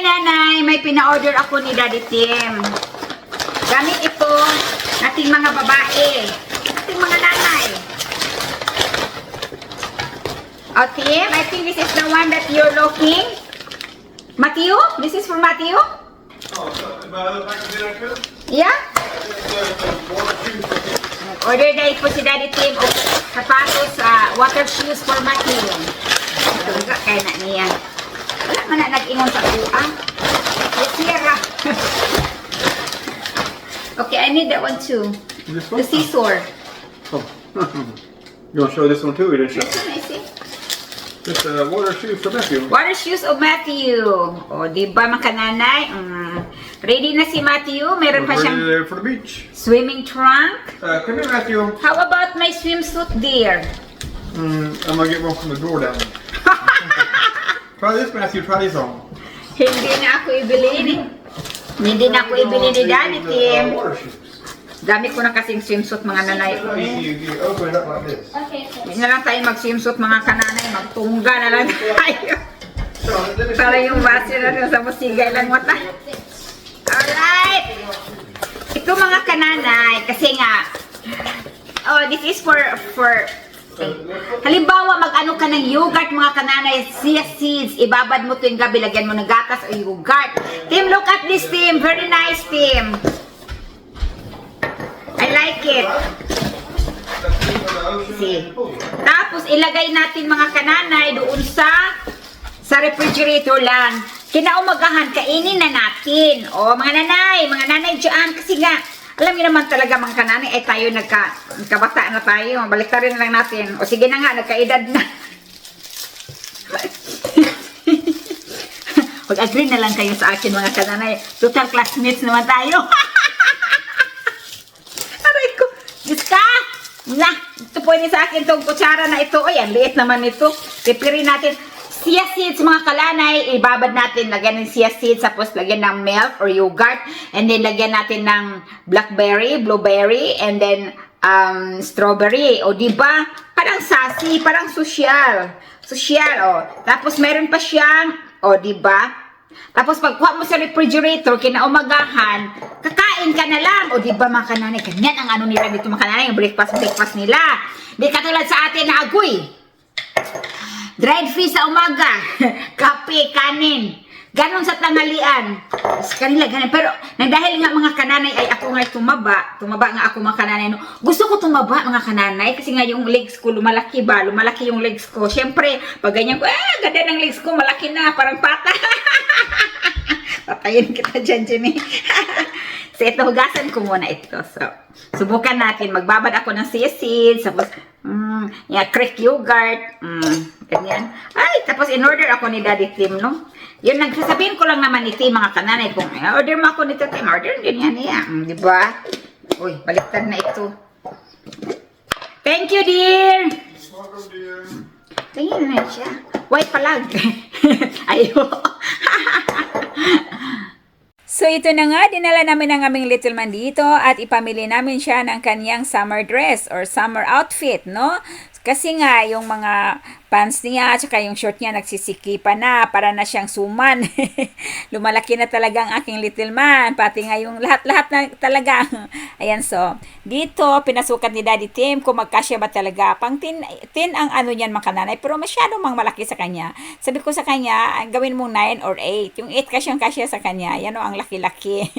kananay, may pina-order ako ni Daddy Tim. Gamit ito ating mga babae, ating mga nanay. Oh, Tim, I think this is the one that you're looking. Matthew? This is for Matthew? Oh, Yeah? Order na po si Daddy Tim o sapatos, water shoes for Matthew. Ito nga, kaya na niya. Wala man na nag-ingon sa kuha. Let's hear ha. Okay, I need that one too. This The one? scissor. Oh. You want to show this one too? We didn't show. This one, I see. Just water shoes for Matthew. Water shoes of Matthew. O, diba mga kananay? Ready na si Matthew. Meron pa We're siyang ready for the beach. swimming trunk. Come here, Matthew. How about my swimsuit, dear? I'm gonna get one from the drawer down. Try this, Matthew. Try these on. Hindi na ako ibili ni. Hindi na ako ibili ni Daddy Tim. Water shoes. Gamit ko na kasing swimsuit mga nanay. You open it up like this. Okay, so Hindi na lang tayo mag-swimsuit mga kananay. Magtungga na lang tayo. So, let me Para yung base natin sa musigay lang mata. Alright! Ito mga kananay, kasi nga, oh, this is for halimbawa, mag-ano ka ng yogurt mga kananay, chia seeds, ibabad mo tuwing gabi, lagyan mo ng gatas o yogurt. Tim, look at this, Tim. Very nice, Tim. I like it. See. Tapos, ilagay natin mga kananay doon sa refrigerator lang. Kinaumagahan, kainin na natin. O, mga nanay dyan. Kasi nga, alam niyo naman talaga mga kananay, ay tayo nagkabata na tayo. Baliktarin na lang natin. O, sige na nga, nagkaedad na. Mag-agree na lang kayo sa akin mga kananay. Total classmates naman tayo. Aray ko. Diyos ka! Na, ito pwede sa akin itong kutsara na ito. Ay, ang liit naman ito. Pipirin natin. Chia seeds mga kalanay, ibabad natin, lagyan ng chia seeds, tapos lagyan ng milk or yogurt, and then lagyan natin ng blackberry, blueberry, and then strawberry. O diba? Parang sassy, parang social. Social, o. Tapos meron pa siyang, o diba? Tapos pagkuha mo sa refrigerator, kinaumagahan, kakain ka na lang. O diba mga kananay, ganyan ang ano nila dito mga kananay, yung breakfast nila. Di katulad sa atin na agoy. Dried fish sa umaga, kape, kanin, ganon sa tanghalian. Kanila ganon. Pero dahil nga mga kananay ay ako nga tumaba nga ako mga kananay. No? Gusto ko tumaba mga kananay kasi nga yung legs ko lumalaki ba, lumalaki yung legs ko. Siyempre, pag ganyan ko, ganda ng legs ko, malaki na, parang pata. Patayin kita dyan, Jimmy. So, ito, hugasan ko muna ito. So, subukan natin. Magbabad ako ng chia seeds. Tapos, Greek yogurt. Ganyan. Ay, tapos in-order ako ni Daddy Tim, no? Yun, nagsasabihin ko lang naman iti mga kananay. Kung order mo ako nito, Tim, order din yan niya. Diba? Uy, baliktad na ito. Thank you, dear. Welcome, dear. Tingin na siya. White palag. Ayo. So ito na nga, dinala namin ang aming little man dito at ipamili namin siya ng kanyang summer dress or summer outfit, no? Kasi nga, yung mga pants niya at saka yung short niya nagsisikipan na, para na siyang suman. Lumalaki na talaga ang aking little man, pati nga yung lahat-lahat na talaga. Ayan, so, dito, pinasukat ni Daddy Tim kung magkasya ba talaga. Pang tin ang ano niyan mga kananay, pero masyado mang malaki sa kanya. Sabi ko sa kanya, gawin mong 9 or 8. Yung 8 kasyang-kasya sa kanya, yan o, ang laki-laki.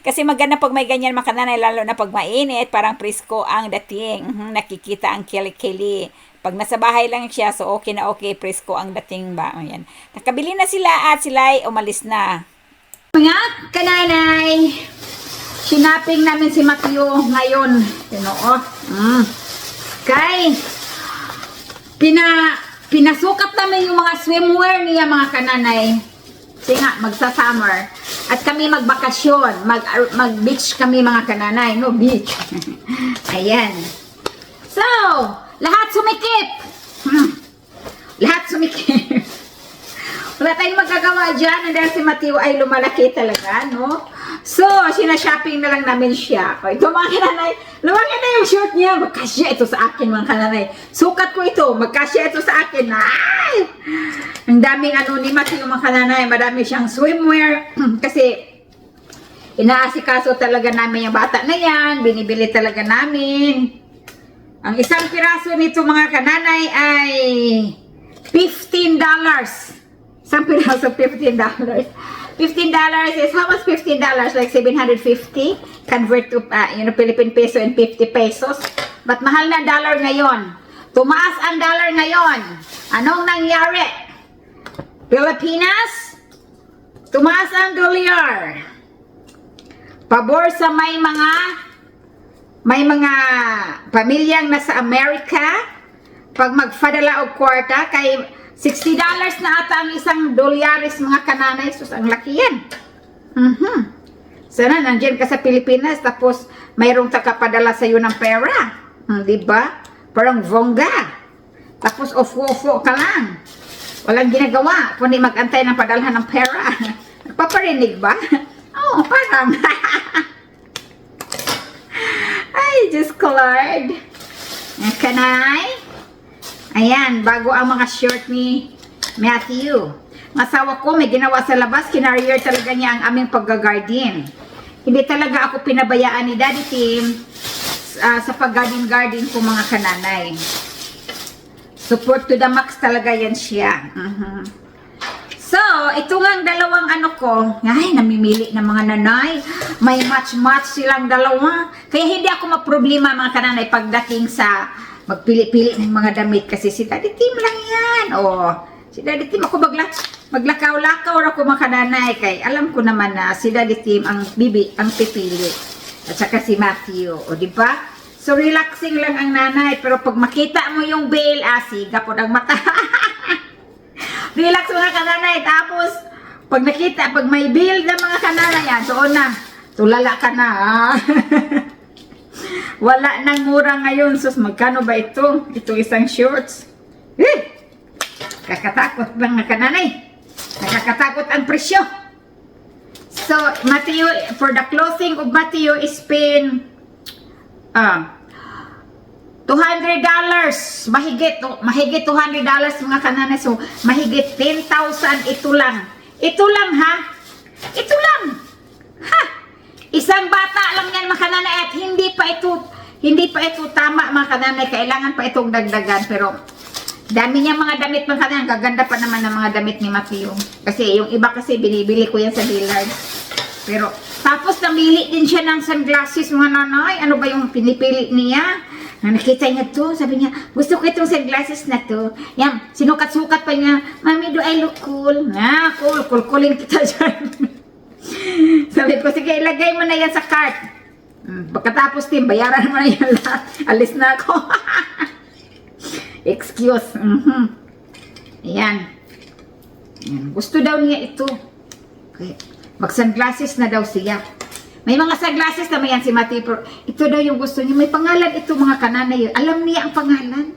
Kasi maganda pag may ganyan mga kananay, lalo na pag mainit, parang presko ang dating. Nakikita ang kili-kili. Pag nasa bahay lang siya, so okay na okay, presko ang dating ba. Ayan. Nakabili na sila at sila ay umalis na. Mga kananay, sinaping namin si Matthew ngayon. Kay, pinasukat namin yung mga swimwear niya mga kananay. Kasi nga, magsa-summer. At kami magbakasyon. Mag-beach kami mga kananay. No, beach. Ayan. So, lahat sumikip. Lahat sumikip. Wala tayong magagawa dyan. Dahil si Matthew ay lumalaki talaga, no? So, sinashopping na lang namin siya. O, ito mga kananay, lumaki na yung short niya. Magkasya ito sa akin mga kananay. Sukat ko ito, magkasya ito sa akin. Ay! Ang daming ano ni Matthew mga kananay. Marami siyang swimwear. Kasi, inaasikaso talaga namin yung bata na yan. Binibili talaga namin. Ang isang piraso nito mga kananay ay $15. Isang piraso, $15. $15 is, how much $15? Like 750? Convert to, Philippine peso and 50 pesos. But mahal na dollar ngayon. Tumaas ang dollar ngayon. Anong nangyari? Pilipinas? Tumaas ang dolyar. Pabor sa may mga pamilyang nasa Amerika, pag magpadala og kwarta, kay $60 na ata ang isang dolyaris mga kananay. Sus, ang laki yan. Sana nandiyan ka sa Pilipinas, tapos mayroong takapadala sa iyo ng pera. Diba? Parang vongga. Tapos ofo-ofo ka lang. Walang ginagawa, kundi mag-antay ng padalhan ng pera. Nagpaparinig ba? Oo, parang. Ay, Diyos ko Lord. Kanay. Ayan, bago ang mga short ni Matthew. Masawa ko, may ginawa sa labas, kinarier talaga niya ang aming pag-garden. Hindi talaga ako pinabayaan ni Daddy Tim sa pag-garden ko mga kananay. Support to the max talaga yan siya. So, ito nga ang dalawang ano ko. Ay, namimili ng mga nanay. May match-match silang dalawa. Kaya hindi ako maproblema mga kananay pagdating sa magpili-pili ng mga damit kasi si Daddy Tim lang yan. Si Daddy Tim ako maglakaw-lakaw ako mga kananay kay alam ko naman na si Daddy Tim ang pipili. At saka si Matthew, di ba? So relaxing lang ang nanay pero pag makita mo yung bill, siga po ng mata. Relax mga kananay tapos pag may bill ng mga kananay yan, doon na tulala ka na. Wala nang mura ngayon. Sus, magkano ba ito? Ito isang shorts. Kakatakot lang na kananay. Nakakatakot ang presyo. So, Matthew, for the clothing of Matthew is spend $200. Mahigit $200 mga kananay. So, mahigit 10,000 ito lang. Ito lang ha? Ito lang. Ha? Isang bata lang yan mga kananay at hindi pa ito tama mga kananay. Kailangan pa itong dagdagan. Pero dami niya mga damit mga kananay. Gaganda pa naman ng mga damit ni Matthew. Kasi yung iba kasi binibili ko yan sa Dillard. Pero tapos namili din siya ng sunglasses mga nanay. Ano ba yung pinipili niya? Nakita niya to, sabi niya, gusto ko itong sunglasses na to. Yan, sinukat-sukat pa niya. Mami, do I look cool? Cool-coolin kita dyan. Sabi ko, sige, ilagay mo na yan sa cart. Pagkatapos, Tim, bayaran mo na yan lahat. Alis na ako. Excuse. Ayan. Gusto daw niya ito. Okay. Mag-sunglasses na daw siya. May mga sunglasses naman yan si Matthew. Ito daw yung gusto niya. May pangalan ito mga kananay. Alam niya ang pangalan.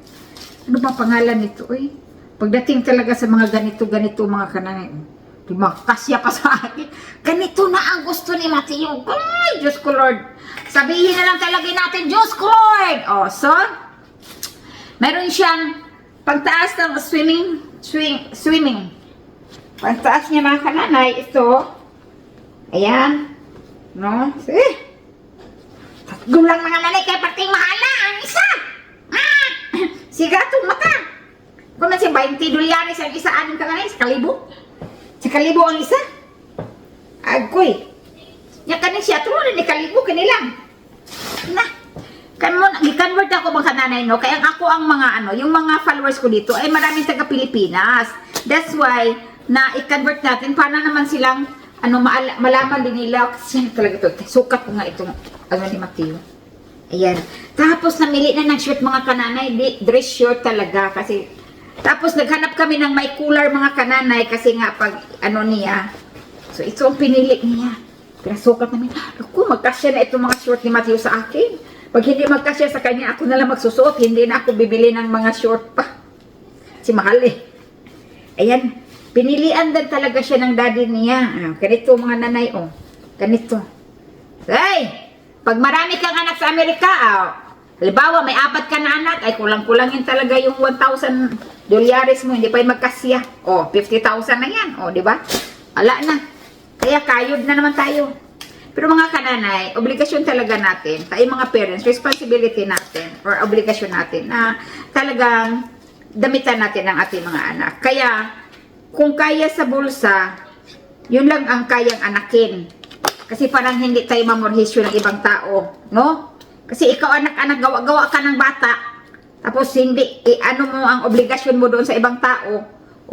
Ano ba pangalan nito? Pagdating talaga sa mga ganito mga kananay. Diba? Kasya pa sa akin. Ganito na ang gusto ni Matthew. Ay, Diyos ko Lord. Sabihin na lang talaga natin, Diyos ko Lord. So, meron siyang pagtaas ng swimming. Pagtaas niya mga kananay, ito. Ayan. No? Gulang mga nanay kaya pating mahala ang isa. Siga itong mata. Kung na si $20 ang isa, anong kananay? Sa kalibo? Sa kalibo ang isa? Agoy. Yan kanin siya, tuloy ni kalibo, kanilang. Na. Gi-convert ako mga kananay, no? Kaya ako ang mga, yung mga followers ko dito, ay maraming taga Pilipinas. That's why, na i-convert natin, para naman silang, malaman din nila, kasi talaga ito, sukat ko nga itong, ni Matthew. Ayan. Tapos, namili na ng shirt mga kananay, dress shirt talaga, kasi, tapos, naghanap kami ng may cooler mga kananay, kasi nga, pag, niya, so, ito ang pinili niya. Pinasukat namin, ako, magkasya na itong mga short ni Matthew sa akin. Pag hindi magkasya sa kanya, ako na lang magsusuot, hindi na ako bibili ng mga short pa. Si mahal Ayan. Pinilian din talaga siya ng daddy niya. Ganito mga nanay, ganito. Hey, pag marami kang anak sa Amerika, halimbawa may 4 ka na anak, ay kulang-kulangin talaga yung $1,000 mo, hindi pa yung magkasya. 50,000 na yan, di ba? Wala na. Kaya kayod na naman tayo. Pero mga kananay, obligasyon talaga natin, tayo mga parents, responsibility natin, or obligasyon natin, na talagang damitan natin ang ating mga anak. Kaya, kung kaya sa bulsa, yun lang ang kayang anakin. Kasi parang hindi tayo mamorhisyo ng ibang tao, no? Kasi ikaw anak-anak, gawa-gawa ka ng bata, tapos hindi, ano mo ang obligasyon mo doon sa ibang tao.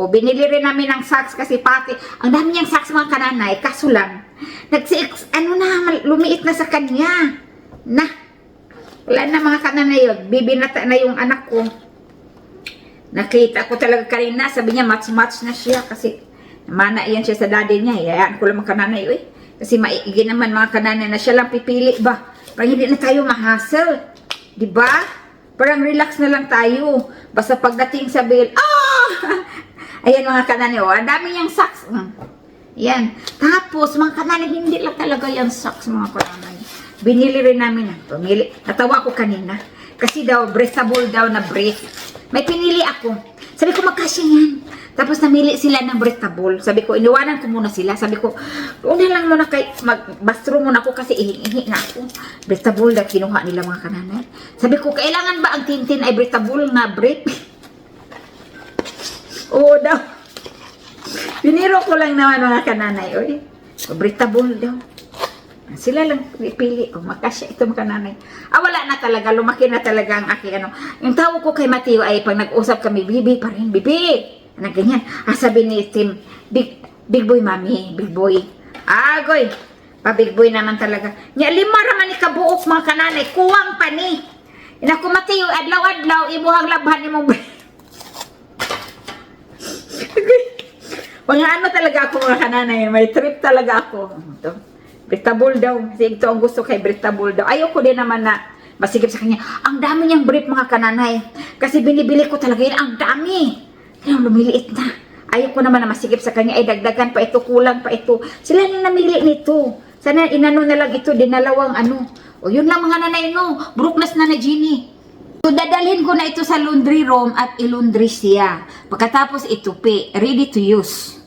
Binili rin namin ng socks kasi pati, ang dami niyang socks mga kananay, kaso lang, lumiit na sa kanya. Wala na mga kananay yun, bibinata na yung anak ko. Nakita ko talaga kanina, sabi niya match-match na siya kasi mana iyan siya sa daddy niya. Hayaan ko lang mga kananay, kasi maigi naman mga kananay na siya lang pipili ba. Parang hindi na tayo ma-hassle, di ba? Parang relax na lang tayo. Basta pagdating sa bill, ayan mga kananay, ang dami niyang socks. Yan. Tapos, mga kananay, hindi lang talaga yung socks, mga kananay. Binili rin namin pumili. Natawa ko kanina. Kasi daw, breathable daw na brief. May pinili ako. Sabi ko, magkasya yan. Tapos, namili sila ng breathable. Sabi ko, iniwanan ko muna sila. Sabi ko, una lang muna mag-bathroom muna ako kasi ihi na ako. Breathable daw kinuha nila mga kananay. Sabi ko, kailangan ba ang Tintin ay breathable na brief? Oo daw. Piniro ko lang naman mga kananay. Breathable daw. Sila lang pili. Makasya ito mga kananay. Wala na talaga. Lumaki na talaga ang aking ano. Yung tawag ko kay Mateo ay pag nag-usap kami, bibi pa rin, bibi. Ganyan. Sabi ni Tim, big boy mami, big boy. Goy. Pa-big boy naman talaga. Nya 5 raman ni kabuok mga kananay. Kuwang pa ni. Inaku Mateo, adlaw-adlaw, ibuhang labhan ni mong mga ano talaga ako mga kananay, may trip talaga ako. Breathable daw, kasi ito ang gusto kay breathable daw. Ayoko din naman na masigip sa kanya. Ang dami niyang brief mga kananay, kasi binibili ko talaga yun, ang dami. Kaya lumiliit na. Ayoko naman na masigip sa kanya, ay dagdagan pa ito, kulang pa ito. Sila na namili nito. Sana inano na lang ito, dinalawang ano. Yun lang mga nanay no, Brooknas na na Jeannie. So, dadalhin ko na ito sa laundry room at ilundry siya. Pagkatapos itupi, ready to use.